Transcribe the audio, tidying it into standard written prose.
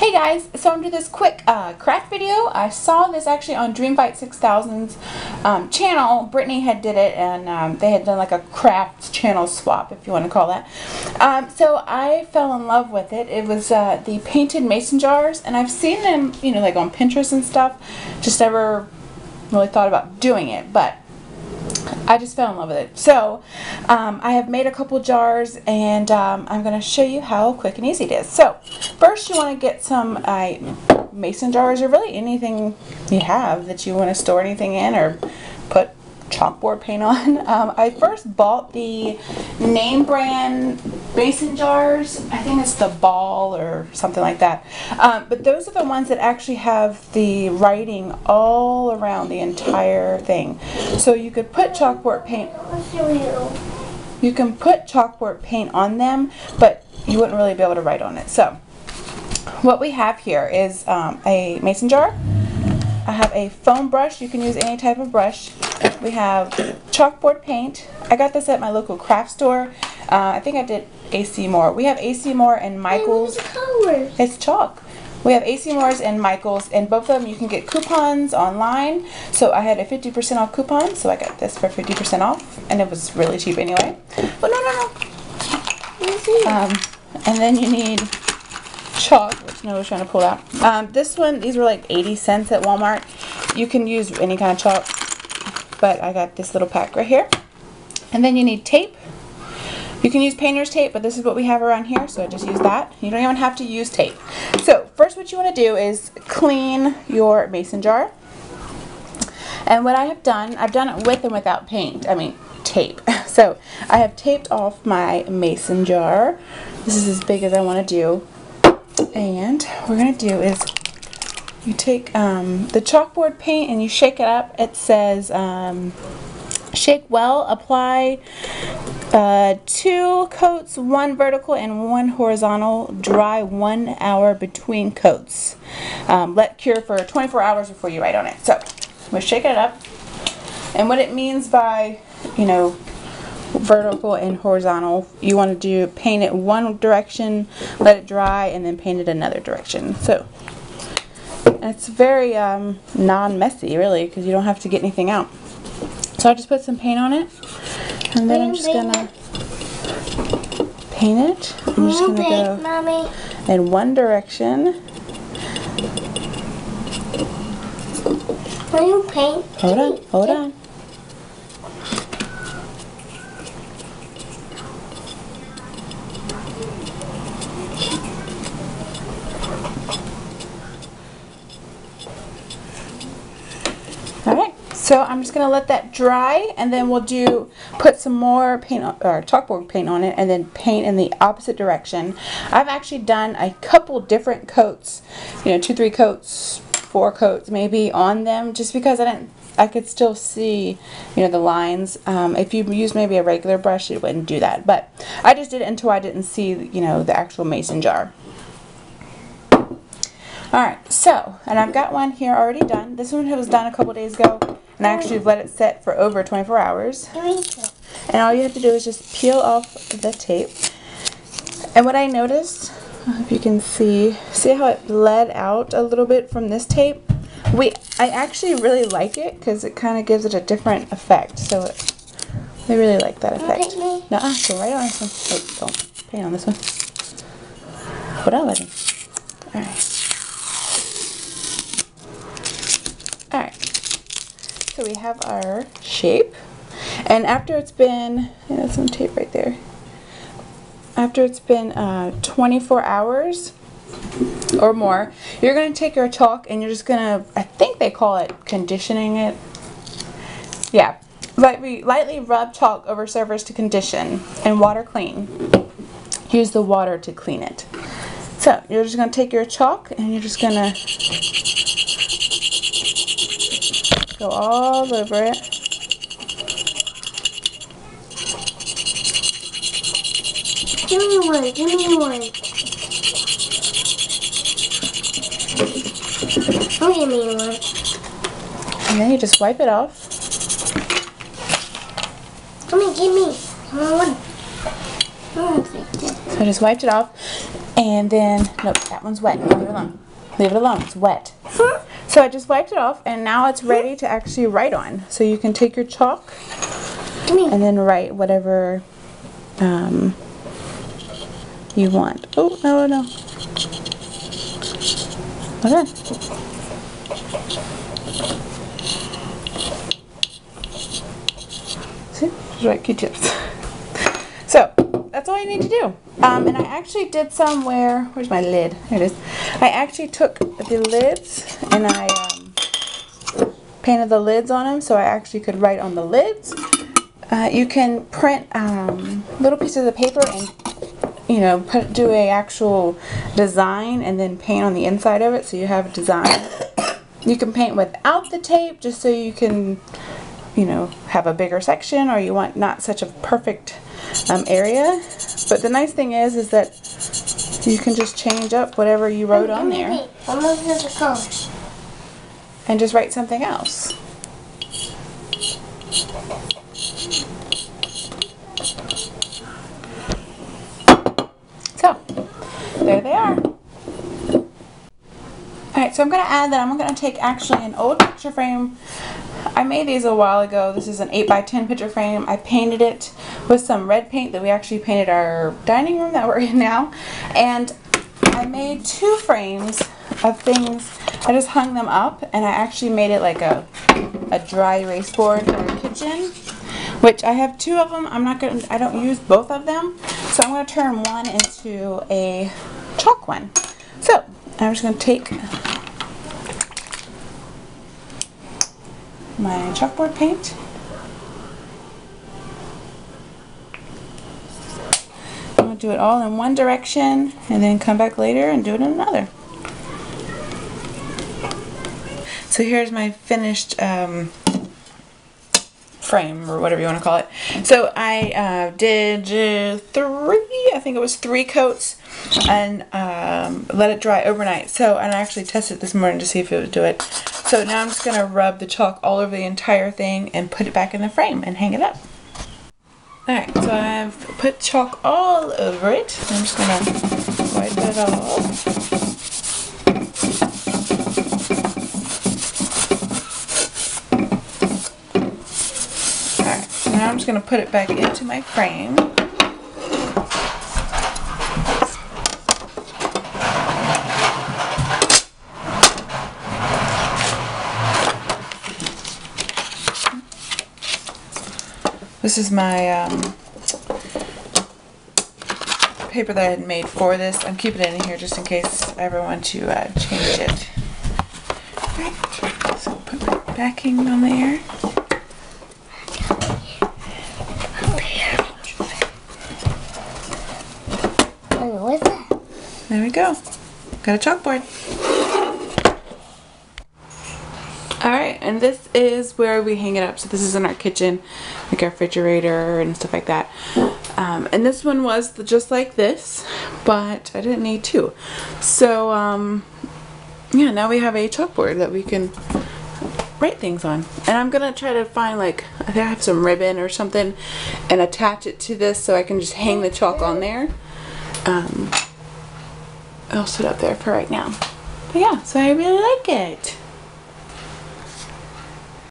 Hey guys, so I'm doing this quick craft video. I saw this actually on Dreamfight 6000's channel. Brittany had did it, and they had done like a craft channel swap, if you want to call that. So I fell in love with it. It was the painted mason jars, and I've seen them, you know, like on Pinterest and stuff. Just never really thought about doing it, but I just fell in love with it. So I have made a couple jars, and I'm going to show you how quick and easy it is. So first you want to get some mason jars, or really anything you have that you want to store anything in or put chalkboard paint on. I first bought the name brand mason jars. I think it's the Ball or something like that. But those are the ones that actually have the writing all around the entire thing. So you could put chalkboard paint. You can put chalkboard paint on them, but you wouldn't really be able to write on it. So what we have here is a mason jar. I have a foam brush. You can use any type of brush. We have chalkboard paint. I got this at my local craft store. I think I did AC Moore. We have AC Moore and Michaels. It's chalk. We have AC Moore's and Michaels, and both of them you can get coupons online. So I had a 50% off coupon, so I got this for 50% off, and it was really cheap anyway. But no. And then you need chalk, which I was trying to pull out. This one, these were like 80 cents at Walmart. You can use any kind of chalk, but I got this little pack right here. And then you need tape. You can use painter's tape, but this is what we have around here, so I just use that. You don't even have to use tape. So first what you want to do is clean your mason jar. And what I have done, I've done it with and without tape. So I have taped off my mason jar. This is as big as I want to do. And what we're going to do is you take the chalkboard paint and you shake it up. It says shake well, apply 2 coats, 1 vertical and 1 horizontal, dry 1 hour between coats. Let cure for 24 hours before you write on it. So we're shaking it up. And what it means by, you know, vertical and horizontal, you want to do paint it one direction, let it dry, and then paint it another direction. So it's very non-messy really, because you don't have to get anything out. So I just put some paint on it, and then I'm just gonna paint it. I'm just gonna go in one direction. Will you paint? Hold on. Alright, so I'm just going to let that dry, and then we'll put some more paint or chalkboard paint on it, and then paint in the opposite direction. I've actually done a couple different coats, you know, 2-3 coats, 4 coats maybe on them, just because I could still see, you know, the lines. If you use maybe a regular brush, it wouldn't do that, but I just did it until I didn't see, you know, the actual mason jar. Alright, so, and I've got one here already done. This one was done a couple days ago, and I actually let it set for over 24 hours. And all you have to do is just peel off the tape. And what I noticed, if you can see how it bled out a little bit from this tape? I actually really like it, because it kind of gives it a different effect. So I really like that effect. Nuh-uh, go right on this one. Oh, don't paint on this one. Hold on, buddy. Alright. Alright, so we have our shape, and after it's been, there's some tape right there, after it's been 24 hours or more, you're going to take your chalk and you're just going to, I think they call it conditioning it, yeah, lightly rub chalk over surface to condition and water clean. Use the water to clean it. So you're just going to take your chalk and you're just going to go all over it. Give me one. Oh, give me one. And then you just wipe it off. Give me. Come on. So I just wiped it off. And then, nope, that one's wet. Leave it alone. Leave it alone. It's wet. So I just wiped it off, and now it's ready to actually write on. So you can take your chalk and then write whatever you want. Oh, no. Okay. See? Just write Q-tips. So, that's all you need to do. And I actually did some where's my lid? Here it is. I actually took the lids and I painted the lids on them so I actually could write on the lids. You can print little pieces of paper and, you know, do a actual design and then paint on the inside of it so you have a design. You can paint without the tape just so you can, you know, have a bigger section, or you want not such a perfect area. But the nice thing is that you can just change up whatever you wrote on there and just write something else. So, there they are. Alright, so I'm going to add that I'm going to take actually an old picture frame. I made these a while ago. This is an 8x10 picture frame. I painted it with some red paint that we actually painted our dining room that we're in now. And I made 2 frames of things. I just hung them up, and I actually made it like a dry erase board for the kitchen, which I have 2 of them. I don't use both of them, so I'm going to turn one into a chalk one. So I'm just going to take my chalkboard paint. I'm going to do it all in one direction and then come back later and do it in another. So here's my finished frame, or whatever you want to call it. So I did 3 coats and let it dry overnight. So, and I actually tested it this morning to see if it would do it. So now I'm just going to rub the chalk all over the entire thing and put it back in the frame and hang it up. Alright, so I've put chalk all over it. I'm just going to wipe it off. Now I'm just going to put it back into my frame. This is my paper that I had made for this. I'm keeping it in here just in case I ever want to change it. Alright, so put my backing on there. What's that? There we go. Got a chalkboard. Alright, and this is where we hang it up. So this is in our kitchen, like our refrigerator and stuff like that. And this one was just like this, but I didn't need 2. So, yeah, now we have a chalkboard that we can write things on. And I'm going to try to find, like, I think I have some ribbon or something, and attach it to this so I can just hang the chalk on there. I'll sit up there for right now. But yeah, so I really like it.